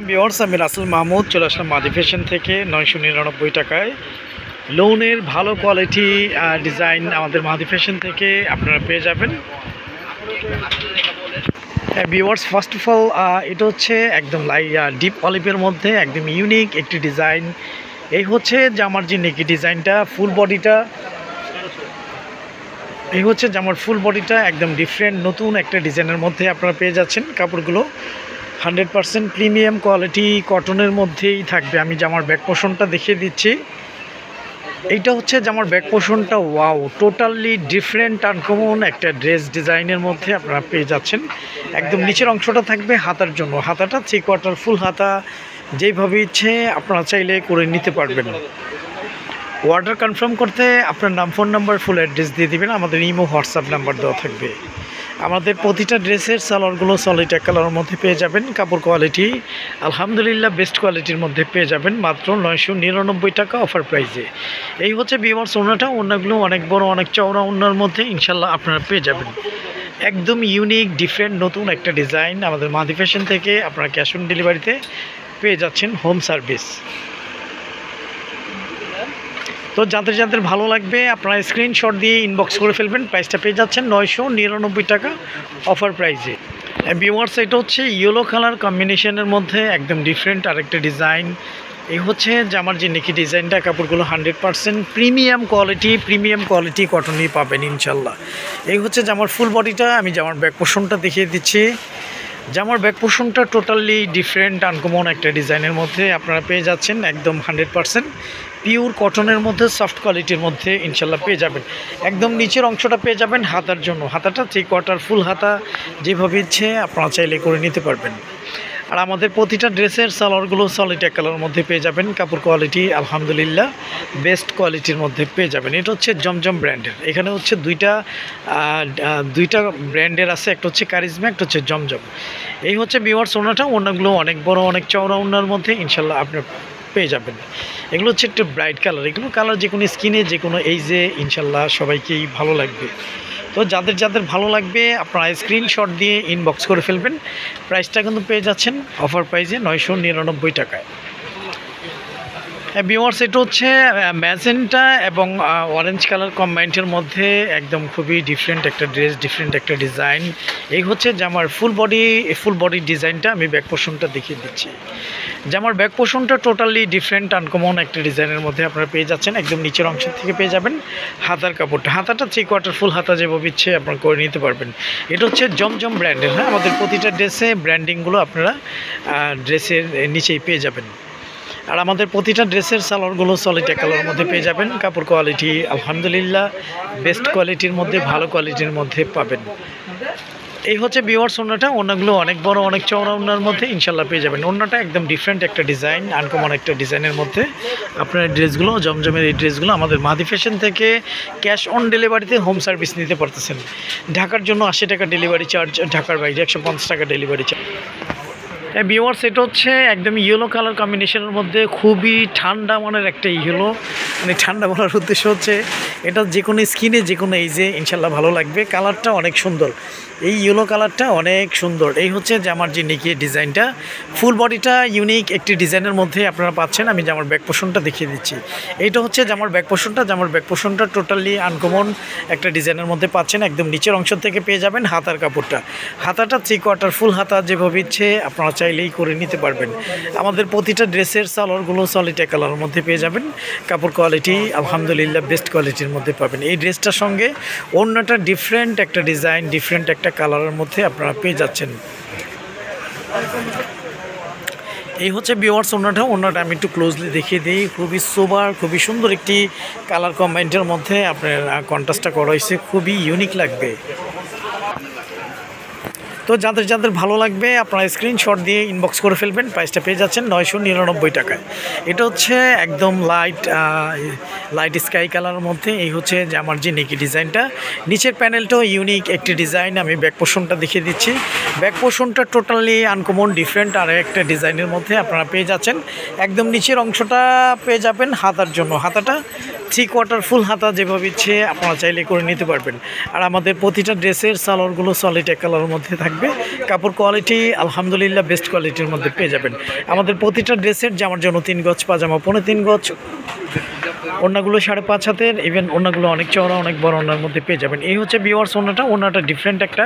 Viewers, আমি রাসেল মাহমুদ চলে আসলাম মাদি ফ্যাশন থেকে 999 টাকায় লোনের ভালো কোয়ালিটি ডিজাইন আমাদের মাদি ফ্যাশন থেকে আপনারা পেয়ে যাবেন। ভিউয়ার্স, ফার্স্ট অফ অল এটা হচ্ছে একদম ডিপ অলিভের মধ্যে একদম ইউনিক একটি ডিজাইন। এই হচ্ছে জামার যে নেকি ডিজাইনটা, ফুল বডিটা এই হচ্ছে জামার ফুল বডিটা একদম ডিফারেন্ট নতুন একটা ডিজাইনের মধ্যে আপনারা পেয়ে যাচ্ছেন। কাপড়গুলো 100% প্রিমিয়াম কোয়ালিটি কটনের মধ্যেই থাকবে। আমি জামার ব্যাক পোর্শনটা দেখিয়ে দিচ্ছি। এইটা হচ্ছে জামার ব্যাক পোর্শনটা, ওয়াও, টোটালি ডিফারেন্ট আনকমন একটা ড্রেস ডিজাইনের মধ্যে আপনারা পেয়ে যাচ্ছেন। একদম নিচের অংশটা থাকবে হাতার জন্য, হাতাটা 3/4 ফুল হাতা, যেইভাবে ইচ্ছে আপনারা চাইলে করে নিতে পারবেন। অর্ডার কনফার্ম করতে আপনার নাম, ফোন নাম্বার, ফুল অ্যাড্রেস দিয়ে দিবেন। আমাদের ইমো হোয়াটসঅ্যাপ নাম্বার দেওয়া থাকবে। আমাদের প্রতিটা ড্রেসের সালোয়ারগুলো সলিড এক কালারের মধ্যে পেয়ে যাবেন। কাপড় কোয়ালিটি আলহামদুলিল্লাহ বেস্ট কোয়ালিটির মধ্যে পেয়ে যাবেন মাত্র 999 টাকা অফার প্রাইসে। এই হচ্ছে ভিউয়ার্স ওড়নাটা। ওড়নাগুলো অনেক বড়, অনেক চওড়া ওড়নার মধ্যে ইনশাল্লাহ আপনারা পেয়ে যাবেন। একদম ইউনিক ডিফারেন্ট নতুন একটা ডিজাইন আমাদের মাদি ফ্যাশন থেকে আপনারা ক্যাশ অন ডেলিভারিতে পেয়ে যাচ্ছেন, হোম সার্ভিস। তো যাদের ভালো লাগবে আপনারা স্ক্রিনশট দিয়ে ইনবক্স করে ফেলবেন। প্রাইসটা পেয়ে যাচ্ছেন 999 টাকা অফার প্রাইসে। ভিউয়ার্স, এটা হচ্ছে ইয়েলো কালার কম্বিনেশনের মধ্যে একদম ডিফারেন্ট আরেকটা ডিজাইন। এই হচ্ছে জামার যে নেকি ডিজাইনটা, কাপড়গুলো 100% প্রিমিয়াম কোয়ালিটি কটনই পাবেন ইনশাল্লাহ। এই হচ্ছে জামার ফুল বডিটা। আমি জামার ব্যাক পোর্শনটা দেখিয়ে দিচ্ছি। জামার ব্যাক পোর্শনটা টোটালি ডিফারেন্ট আনকমন একটা ডিজাইনের মধ্যে আপনারা পেয়ে যাচ্ছেন। একদম 100% পিওর কটনের মধ্যে সফট কোয়ালিটির মধ্যে ইনশাল্লাহ পেয়ে যাবেন। একদম নিচের অংশটা পেয়ে যাবেন হাতার জন্য, হাতাটা 3/4 ফুল হাতা, যেভাবে ইচ্ছে আপনারা চাইলে করে নিতে পারবেন। আর আমাদের প্রতিটা ড্রেসের সালোয়ারগুলো সলিড এক কালারের মধ্যে পেয়ে যাবেন। কাপড় কোয়ালিটি আলহামদুলিল্লাহ বেস্ট কোয়ালিটির মধ্যে পেয়ে যাবেন। এটা হচ্ছে জমজম ব্র্যান্ডের। এখানে হচ্ছে দুইটা ব্র্যান্ডের আছে, একটা হচ্ছে কারিজমা, একটা হচ্ছে জমজম। এই হচ্ছে ভিউয়ার্স ওড়নাটা। ওড়নাগুলো অনেক বড়, অনেক চওড়া ওড়নার মধ্যে ইনশাল্লাহ আপনার পেয়ে যাবেন। এগুলো হচ্ছে একটু ব্রাইট কালার। এগুলো কালার যে কোনো স্কিনে, যে কোনো এইজে ইনশাল্লাহ সবাইকেই ভালো লাগবে। তো যাদের ভালো লাগবে আপনারা স্ক্রিনশট দিয়ে ইনবক্স করে ফেলবেন। প্রাইসটা কিন্তু পেয়ে যাচ্ছেন অফার প্রাইসে 999 টাকায়। ভিউয়ার্স, এটা হচ্ছে ম্যাজেন্টা এবং অরেঞ্জ কালার কম্বাইন্ডের মধ্যে একদম খুবই ডিফারেন্ট একটা ড্রেস, ডিফারেন্ট একটা ডিজাইন। এই হচ্ছে জামার ফুল বডি ডিজাইনটা। আমি ব্যাক পোর্শনটা দেখিয়ে দিচ্ছি। জামার ব্যাক পোর্শনটা টোটালি ডিফারেন্ট আনকমন একটা ডিজাইনের মধ্যে আপনারা পেয়ে যাচ্ছেন। একদম নিচের অংশ থেকে পেয়ে যাবেন হাতার কাপড়টা, হাতাটা 3/4 ফুল হাতা, যেভাবে ইচ্ছে আপনারা করে নিতে পারবেন। এটা হচ্ছে জমজম ব্র্যান্ডের। হ্যাঁ, আমাদের প্রতিটা ড্রেসে ব্র্যান্ডিংগুলো আপনারা ড্রেসের নিচেই পেয়ে যাবেন। আর আমাদের প্রতিটা ড্রেসের সালোয়ারগুলো সলিড এক কালারের মধ্যে পেয়ে যাবেন। কাপড় কোয়ালিটি আলহামদুলিল্লাহ বেস্ট কোয়ালিটির মধ্যে, ভালো কোয়ালিটির মধ্যে পাবেন। এই হচ্ছে ভিউয়ার্স ওড়নাটা। ওড়নাগুলো অনেক বড়, অনেক চওড়া ওড়নার মধ্যে ইনশাল্লাহ পেয়ে যাবেন। ওড়নাটা একদম ডিফারেন্ট একটা ডিজাইন, আনকমন একটা ডিজাইনের মধ্যে আপনার ড্রেসগুলো, জমজমের এই ড্রেসগুলো আমাদের মাদি ফ্যাশন থেকে ক্যাশ অন ডেলিভারিতে হোম সার্ভিস নিতে পারতেছেন। ঢাকার জন্য 80 টাকা ডেলিভারি চার্জ, ঢাকার বাইরে 150 টাকা ডেলিভারি চার্জ। ভিউয়ার্স, এটা হচ্ছে একদম ইয়েলো কালার কম্বিনেশনের মধ্যে খুবই ঠান্ডা মানের একটা ইয়েলো। মানে ঠান্ডা বলার উদ্দেশ্য হচ্ছে এটা যে কোনো স্কিনে, যে কোনো এইজে ইনশাল্লাহ ভালো লাগবে। কালারটা অনেক সুন্দর, এই ইয়েলো কালারটা অনেক সুন্দর। এই হচ্ছে জামার যে নেকি ডিজাইনটা, ফুল বডিটা ইউনিক একটি ডিজাইনের মধ্যে আপনারা পাচ্ছেন। আমি জামার ব্যাক পোর্শনটা দেখিয়ে দিচ্ছি। এইটা হচ্ছে জামার ব্যাক পোর্শনটা। জামার ব্যাক পোর্শনটা টোটালি আনকমন একটা ডিজাইনের মধ্যে পাচ্ছেন। একদম নিচের অংশ থেকে পেয়ে যাবেন হাতার কাপড়টা, হাতাটা 3/4 ফুল হাতা, যেভাবে ইচ্ছে আপনারা চাইলেই করে নিতে পারবেন। আমাদের প্রতিটা ড্রেসের সালোয়ারগুলো সলিড এক কালারের মধ্যে পেয়ে যাবেন। কাপড় কোয়ালিটি আলহামদুলিল্লাহ বেস্ট কোয়ালিটির মধ্যে পাবেন। এই ড্রেসটার সঙ্গে ওড়নাটা ডিফারেন্ট একটা ডিজাইন, ডিফারেন্ট একটা কালারের মধ্যে আপনারা পেয়ে যাচ্ছেন। এই হচ্ছে ভিউয়ার্স ওড়নাটা আমি একটু ক্লোজলি দেখিয়ে দিই। খুবই সোবার, খুবই সুন্দর একটি কালার কম্বাইন্ডের মধ্যে আপনার কন্ট্রাস্টটা করা হয়েছে, খুবই ইউনিক লাগবে। তো যাদের ভালো লাগবে আপনারা স্ক্রিনশট দিয়ে ইনবক্স করে ফেলবেন। প্রাইসটা পেয়ে যাচ্ছেন 999 টাকায়। এটা হচ্ছে একদম লাইট স্কাই কালারের মধ্যে। এই হচ্ছে যে আমার যে নেকি ডিজাইনটা, নিচের প্যানেলটাও ইউনিক একটি ডিজাইন। আমি ব্যাক পোর্শনটা দেখিয়ে দিচ্ছি। ব্যাক পোর্শনটা টোটালি আনকমন ডিফারেন্ট আর একটা ডিজাইনের মধ্যে আপনারা পেয়ে যাচ্ছেন। একদম নিচের অংশটা পেয়ে যাবেন হাতার জন্য, হাতাটা 3/4 ফুল হাতা, যেভাবে ইচ্ছে আপনারা চাইলে করে নিতে পারবেন। আর আমাদের প্রতিটা ড্রেসের সালোয়ারগুলো সলিড এক কালারের মধ্যে থাকবে। থাকবে। কাপড় কোয়ালিটি আলহামদুলিল্লাহ বেস্ট কোয়ালিটির মধ্যে পেয়ে যাবেন। আমাদের প্রতিটা ড্রেসের জামার জন্য 3 গজ, পাজামা 3.5 গজ, ওড়নাগুলো 5.5 হাতের, ইভেন ওড়নাগুলো অনেক চওড়া অনেক বড় ওড়নার মধ্যে পেয়ে যাবেন। এই হচ্ছে ভিউয়ার্স ওড়নাটা ডিফারেন্ট একটা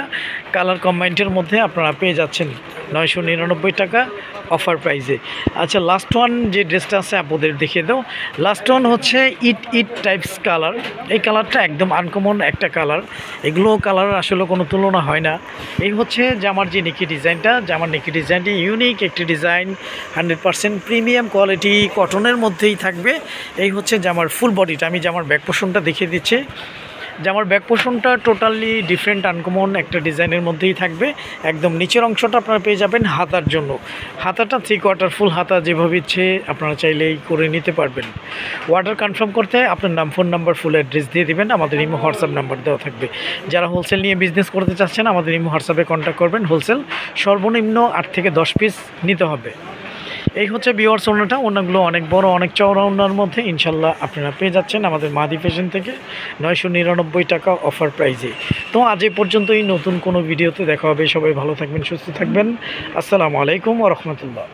কালার কম্বাইন্ডের মধ্যে আপনারা পেয়ে যাচ্ছেন 999 টাকা অফার প্রাইসে। আচ্ছা, লাস্ট ওয়ান যে ড্রেসটা আছে আপনাদের দেখিয়ে দাও। লাস্ট ওয়ান হচ্ছে ইট টাইপস কালার। এই কালারটা একদম আনকমন একটা কালার, এগুলো কালার আসলে কোনো তুলনা হয় না। এই হচ্ছে জামার যে নেকি ডিজাইনটা, জামার নেকি ডিজাইনটি ইউনিক একটি ডিজাইন, 100% প্রিমিয়াম কোয়ালিটি কটনের মধ্যেই থাকবে। এই হচ্ছে জামার ফুল বডিটা। আমি জামার ব্যাক পোর্শনটা দেখিয়ে দিচ্ছি। জামার ব্যাক পোর্শনটা টোটালি ডিফারেন্ট আনকমন একটা ডিজাইনের মধ্যেই থাকবে। একদম নিচের অংশটা আপনারা পেয়ে যাবেন হাতার জন্য। হাতাটা 3/4 ফুল হাতা, যেভাবে ইচ্ছে আপনারা চাইলেই করে নিতে পারবেন। অর্ডার কনফার্ম করতে আপনার নাম, ফোন নাম্বার, ফুল অ্যাড্রেস দিয়ে দিবেন। আমাদের ইমো হোয়াটসঅ্যাপ নাম্বার দেওয়া থাকবে। যারা হোলসেল নিয়ে বিজনেস করতে চাচ্ছেন আমাদের ইমো হোয়াটসঅ্যাপে কন্ট্যাক্ট করবেন। হোলসেল সর্বনিম্ন 8 থেকে 10 পিস নিতে হবে। এই হচ্ছে ভিউয়ার্স ওড়নাগুলো অনেক বড় অনেক চওড়া ওড়নার মধ্যে ইনশাল্লাহ আপনারা পেয়ে যাচ্ছেন আমাদের মাদি ফ্যাশন থেকে 999 টাকা অফার প্রাইজে। তো আজ এই পর্যন্তই, নতুন কোনো ভিডিওতে দেখা হবে। সবাই ভালো থাকবেন, সুস্থ থাকবেন। আসসালামু আলাইকুম ওয়া রাহমাতুল্লাহ।